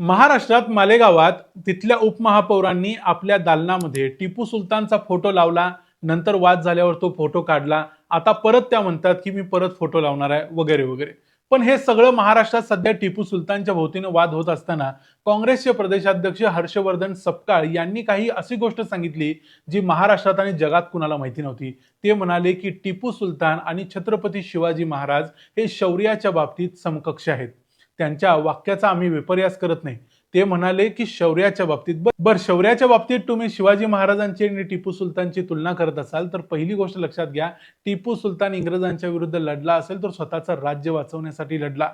महाराष्ट्रात मालेगावात तिथल्या उपमहापौरांनी आपल्या दालनामध्ये टिपू सुलतानचा फोटो लावला. नंतर वाद झाल्यावर तो फोटो काढला. आता परत त्या म्हणतात की मी परत फोटो लावणार आहे वगैरे वगैरे. पण हे सगळं महाराष्ट्रात सध्या टिपू सुलतानच्या भोवतीने वाद होत असताना काँग्रेसचे प्रदेशाध्यक्ष हर्षवर्धन सपकाळ यांनी काही अशी गोष्ट सांगितली जी महाराष्ट्रात आणि जगात कुणाला माहिती नव्हती. ते म्हणाले की टिपू सुलतान आणि छत्रपती शिवाजी महाराज हे शौर्याच्या बाबतीत समकक्ष आहेत. त्यांच्या वाक्याचा आम्ही विपर्यास करत नाही. ते म्हणाले की शौर्याच्या बाबतीत शौर्याच्या बाबतीत तुम्ही शिवाजी महाराजांची आणि टिपू सुलतानची तुलना करत असाल तर पहिली गोष्ट लक्षात घ्या, टिपू सुलतान इंग्रजांच्या विरुद्ध लढला असेल तर स्वतःचं राज्य वाचवण्यासाठी लढला.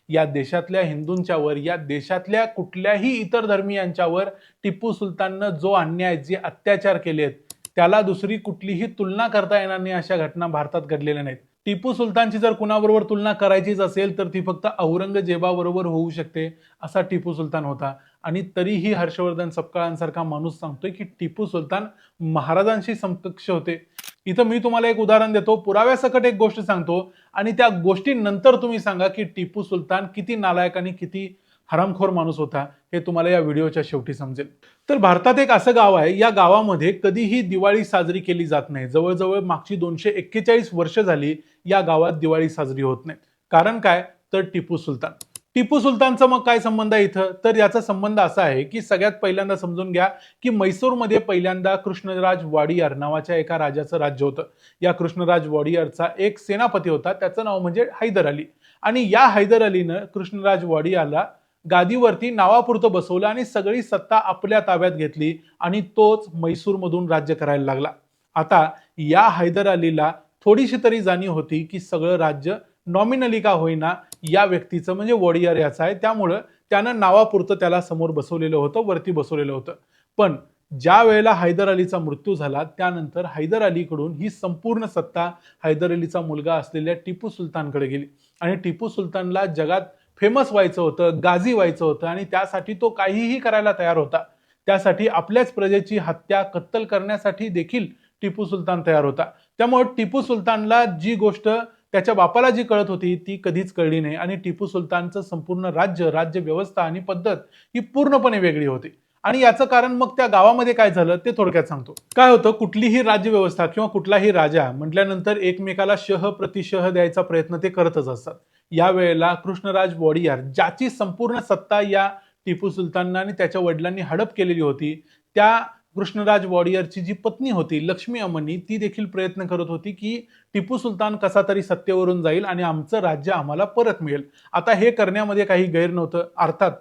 या देशातल्या हिंदूंच्या वर, या देशातल्या कुठल्याही इतर धर्मियांच्यावर टिपू सुलताननं जो अन्याय, जे अत्याचार केलेत त्याला दुसरी कुठलीही तुलना करता येणार नाही. अशा घटना भारतात घडलेल्या नाहीत. टिपू सुलतानची जर कुणाबरोबर तुलना करायचीच असेल तर ती फक्त औरंगजेबाबरोबर होऊ शकते. असा टिपू सुलतान होता. आणि तरीही हर्षवर्धन सपकाळांसारखा माणूस सांगतोय की टिपू सुलतान महाराजांशी समकक्ष होते. इथं मी तुम्हाला एक उदाहरण देतो, पुराव्यासकट एक गोष्ट सांगतो आणि त्या गोष्टीनंतर तुम्ही सांगा की टिपू सुलतान किती नालायक आणि किती हरामखोर माणूस होता. हे तुम्हाला या व्हिडिओच्या शेवटी समजेल. तर भारतात एक असं गाव आहे, या गावामध्ये कधीही दिवाळी साजरी केली जात नाही. जवळजवळ मागची 241 वर्ष झाली या गावात दिवाळी साजरी होत नाही. कारण काय, तर टिपू सुलतान. टिपू सुलतानचा मग काय संबंध आहे इथं, तर याचा संबंध असा आहे की सगळ्यात पहिल्यांदा समजून घ्या की म्हैसूरमध्ये पहिल्यांदा कृष्णराज वाडियार नावाच्या एका राजाचं राज्य होतं. या कृष्णराज वाडियारचा एक सेनापती होता, त्याचं नाव म्हणजे हैदर अली. आणि या हैदर अलीनं कृष्णराज वाडियारला गादीवरती नावापुरतं बसवलं आणि सगळी सत्ता आपल्या ताब्यात घेतली आणि तोच म्हैसूरमधून राज्य करायला लागला. आता या हैदर अलीला थोडीशी तरी जाणीव होती की सगळं राज्य नॉमिनली का होईना या व्यक्तीचं म्हणजे वॉडियर याचं आहे, त्यामुळं त्यानं नावापुरतं त्याला समोर बसवलेलं होतं, वरती बसवलेलं होतं. पण ज्या वेळेला हैदर अलीचा मृत्यू झाला त्यानंतर हैदर अलीकडून ही संपूर्ण सत्ता हैदर अलीचा मुलगा असलेल्या टिपू सुलतानकडे गेली. आणि टिपू सुलतानला जगात फेमस व्हायचं होतं, गाझी व्हायचं होतं आणि त्यासाठी तो काहीही करायला तयार होता. त्यासाठी आपल्याच प्रजेची हत्या, कत्तल करण्यासाठी देखील टिपू सुलतान तयार होता. त्यामुळे टिपू सुलतानला जी गोष्ट त्याच्या बापाला जी कळत होती ती कधीच कळली नाही आणि टिपू सुलतानचं संपूर्ण राज्य व्यवस्था आणि पद्धत ही पूर्णपणे वेगळी होती. आणि याचं कारण मग त्या गावामध्ये काय झालं ते थोडक्यात सांगतो. काय होतं, कुठलीही राज्यव्यवस्था किंवा कुठलाही राजा म्हटल्यानंतर एकमेकाला शह प्रतिशह द्यायचा प्रयत्न ते करतच असतात. या वेळेला कृष्णराज वाडियार, ज्याची संपूर्ण सत्ता या टिपू सुलताननं आणि त्याच्या वडिलांनी हडप केलेली होती, त्या कृष्णराज वाडियारची जी पत्नी होती लक्ष्मी अम्मनी, ती देखील प्रयत्न करत होती की टिपू सुलतान कसा तरी सत्तेवरून जाईल आणि आमचं राज्य आम्हाला परत मिळेल. आता हे करण्यामध्ये काही गैर नव्हतं. अर्थात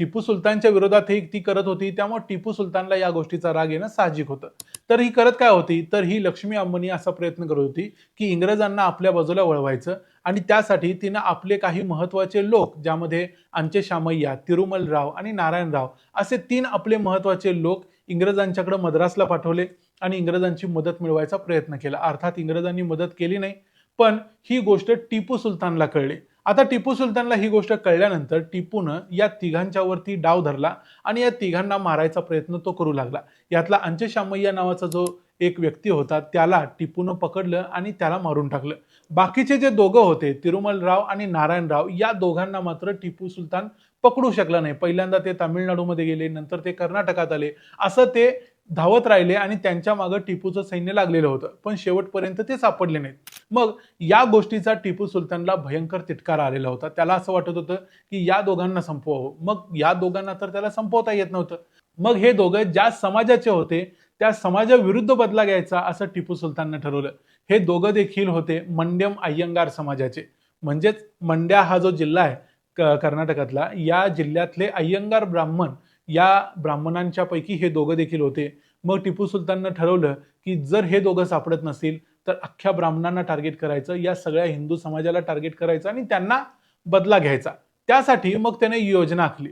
टिपू सुलतानच्या विरोधात ती करत होती, त्यामुळे टिपू सुलतानला या गोष्टीचा राग येणं साहजिक होतं. तर ही करत काय होती, तर ही लक्ष्मी अम्मनी असा प्रयत्न करत होती की इंग्रजांना आपल्या बाजूला वळवायचं आणि त्यासाठी तिनं आपले काही महत्वाचे लोक, ज्यामध्ये अंचे शामय्या, तिरुमल राव आणि नारायणराव असे 3 आपले महत्वाचे लोक इंग्रजांच्याकडे मद्रासला पाठवले आणि इंग्रजांची मदत मिळवायचा प्रयत्न केला. अर्थात इंग्रजांनी मदत केली नाही, पण ही गोष्ट टिपू सुलतानला कळली. आता टिपू सुलतानला ही गोष्ट कळल्यानंतर टिपूनं या तिघांच्यावरती डाव धरला आणि या तिघांना मारायचा प्रयत्न तो करू लागला. यातला अंचे शामय्या नावाचा जो एक व्यक्ती होता त्याला टिपूनं पकडलं आणि त्याला मारून टाकलं. बाकीचे जे दोघं होते, तिरुमलराव आणि नारायणराव, या दोघांना मात्र टिपू सुलतान पकडू शकला नाही. पहिल्यांदा ते तामिळनाडूमध्ये गेले, नंतर ते कर्नाटकात आले, असं ते धावत राहिले आणि त्यांच्या मागे टिपूचं सैन्य लागलेलं होतं, पण शेवटपर्यंत ते सापडले नाहीत. मग या गोष्टीचा टिपू सुलतानला भयंकर तिटकारा आलेला होता. त्याला असं वाटत होतं की या दोघांना संपवावं. मग या दोघांना तर त्याला संपवता येत नव्हतं. मग हे दोघं ज्या समाजाचे होते त्या समाजाविरुद्ध बदला घ्यायचा असं टिपू सुलताननं ठरवलं. हे दोघं देखील होते मंड्यम अय्यंगार समाजाचे. म्हणजेच मंड्या हा जो जिल्हा आहे कर्नाटकातला, या जिल्ह्यातले अय्यंगार ब्राह्मण, या ब्राह्मणांच्या पैकी हे दोघं देखील होते. मग टिपू सुलताननं ठरवलं की जर हे दोघं सापडत नसतील तर अख्ख्या ब्राह्मणांना टार्गेट करायचं, या सगळ्या हिंदू समाजाला टार्गेट करायचं आणि त्यांना बदला घ्यायचा. त्यासाठी मग त्याने योजना आखली.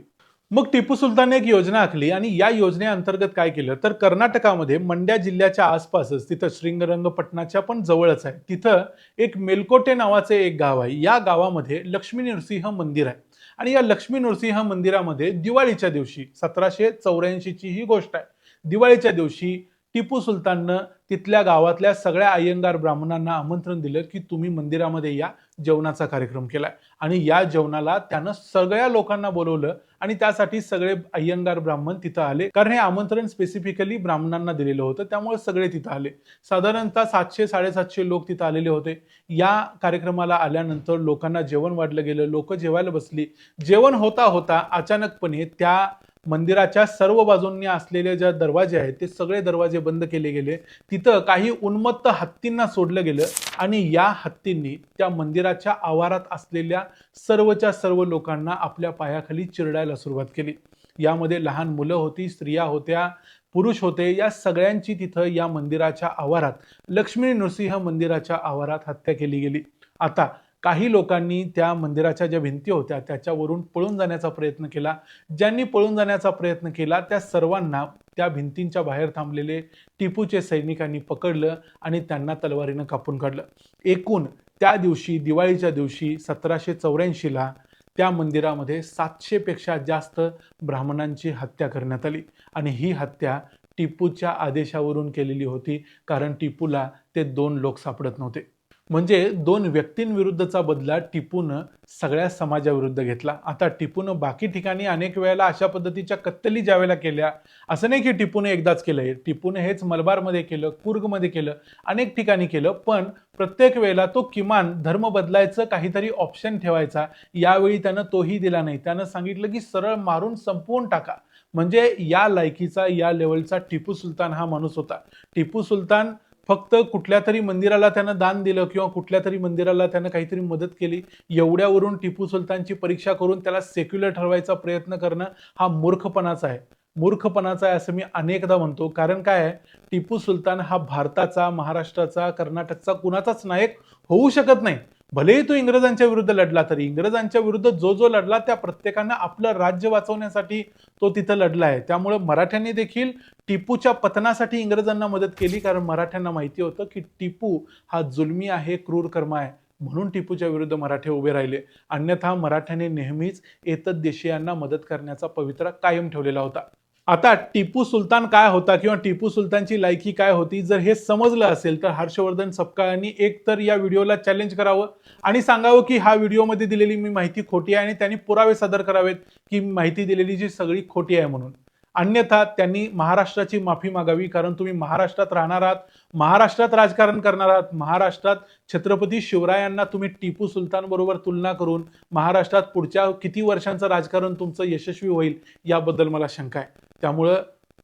मग टिपू सुलतानने एक योजना आखली आणि या योजनेअंतर्गत काय केलं, तर कर्नाटकामध्ये मंड्या जिल्ह्याच्या आसपासच, तिथं श्रीरंगपटणाच्या पण जवळच आहे, तिथं एक मेलकोटे नावाचे एक गाव आहे. या गावामध्ये लक्ष्मी नृसिंह मंदिर आहे आणि या लक्ष्मी नृसिंह मंदिरामध्ये दिवाळीच्या दिवशी 1784 ची ही गोष्ट आहे, दिवाळीच्या दिवशी टिपू सुलताननं तिथल्या गावातल्या सगळ्या अय्यंगार ब्राह्मणांना आमंत्रण दिलं की तुम्ही मंदिरामध्ये या, जेवणाचा कार्यक्रम केलाय. आणि या जेवणाला त्यानं सगळ्या लोकांना बोलवलं आणि त्यासाठी सगळे अय्यंगार ब्राह्मण तिथं आले, कारण हे आमंत्रण स्पेसिफिकली ब्राह्मणांना दिलेलं होतं, त्यामुळे सगळे तिथं आले. साधारणतः 700-750 लोक तिथं आलेले होते. या कार्यक्रमाला आल्यानंतर लोकांना जेवण वाढलं गेलं, लोक जेवायला बसली. जेवण होता होता अचानकपणे त्या मंदिराच्या सर्व बाजूंनी असलेले जे दरवाजे आहेत ते सगळे दरवाजे बंद केले गेले. तिथं काही उन्मत्त हत्तींना सोडलं गेलं आणि या हत्तींनी त्या मंदिराच्या आवारात असलेल्या सर्वच्या सर्व लोकांना आपल्या पायाखाली चिरडायला सुरुवात केली. यामध्ये लहान मुलं होती, स्त्रिया होत्या, पुरुष होते. या सगळ्यांची तिथं या मंदिराच्या आवारात, लक्ष्मी नृसिंह मंदिराच्या आवारात हत्या केली गेली. आता काही लोकांनी त्या मंदिराच्या ज्या भिंती होत्या त्याच्यावरून पळून जाण्याचा प्रयत्न केला. ज्यांनी पळून जाण्याचा प्रयत्न केला त्या सर्वांना त्या भिंतींच्या बाहेर थांबलेले टिपूचे सैनिकांनी पकडलं आणि त्यांना तलवारीनं कापून काढलं. एकूण त्या दिवशी, दिवाळीच्या दिवशी 1784ला त्या मंदिरामध्ये 700 पेक्षा जास्त ब्राह्मणांची हत्या करण्यात आली. आणि ही हत्या टिपूच्या आदेशावरून केलेली होती, कारण टिपूला ते 2 लोक सापडत नव्हते. म्हणजे 2 व्यक्तींविरुद्धचा बदला टिपूनं सगळ्या समाजाविरुद्ध घेतला. आता टिपूनं बाकी ठिकाणी अनेक वेळेला अशा पद्धतीच्या कत्तली ज्यावेळेला केल्या, असं नाही की टिपूनं एकदाच केलंय. टिपूनं हेच मलबारमध्ये केलं, कुर्गमध्ये केलं, अनेक ठिकाणी केलं. पण प्रत्येक वेळेला तो किमान धर्म बदलायचं काहीतरी ऑप्शन ठेवायचा. यावेळी त्यानं तोही दिला नाही. त्यानं सांगितलं की सरळ मारून संपवून टाका. म्हणजे या लायकीचा, या लेवलचा टिपू सुलतान हा माणूस होता. टिपू सुलतान फक्त कुठल्या तरी मंदिराला त्यानं दान दिलं किंवा कुठल्या तरी मंदिराला त्यानं काहीतरी मदत केली, एवढ्यावरून टिपू सुलतानची परीक्षा करून त्याला सेक्युलर ठरवायचा प्रयत्न करणं हा मूर्खपणाचा आहे. मूर्खपणाचा आहे असं मी अनेकदा म्हणतो. कारण काय आहे, टिपू सुलतान हा भारताचा, महाराष्ट्राचा, कर्नाटकचा कुणाचाच नायक होऊ शकत नाही. भलेही तो इंग्रजांच्या विरुद्ध लढला तरी इंग्रजांच्या विरुद्ध जो जो लढला त्या प्रत्येकानं आपलं राज्य वाचवण्यासाठी तो तिथं लढला आहे. त्यामुळे मराठ्यांनी देखील टिपूच्या पतनासाठी इंग्रजांना मदत केली, कारण मराठ्यांना माहिती होतं की टिपू हा जुलमी आहे, क्रूर कर्म आहे. म्हणून टिपूच्या विरुद्ध मराठे उभे राहिले. अन्यथा मराठ्यांनी नेहमीच एतद्देशीयांना मदत करण्याचा पवित्रा कायम ठेवलेला होता. आता टिपू सुलतान काय होता किंवा टिपू सुलतानची लायकी काय होती, जर हे समजलं असेल तर हर्षवर्धन सपकाळांनी एक तर या व्हिडिओला चॅलेंज करावं आणि सांगावं की हा व्हिडिओमध्ये दिलेली मी माहिती खोटी आहे आणि त्यांनी पुरावे सादर करावेत की माहिती दिलेली जी सगळी खोटी आहे म्हणून. अन्यथा त्यांनी महाराष्ट्राची माफी मागावी, कारण तुम्ही महाराष्ट्रात राहणार आहात, महाराष्ट्रात राजकारण करणार आहात. महाराष्ट्रात छत्रपती शिवरायांना तुम्ही टिपू सुलतान बरोबर तुलना करून महाराष्ट्रात पुढच्या किती वर्षांचं राजकारण तुमचं यशस्वी होईल याबद्दल मला शंका आहे. त्यामुळं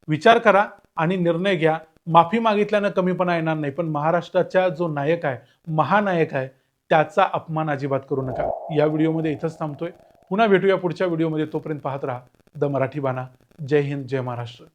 विचार करा आणि निर्णय घ्या. माफी मागितल्यानं कमीपणा येणार नाही, पण महाराष्ट्राचा जो नायक आहे, महानायक आहे, त्याचा अपमान अजिबात करू नका. या व्हिडिओमध्ये इथंच थांबतोय. पुन्हा भेटूया पुढच्या व्हिडिओमध्ये. तोपर्यंत पाहत राहा द मराठी बाणा. जय हिंद, जय महाराष्ट्र.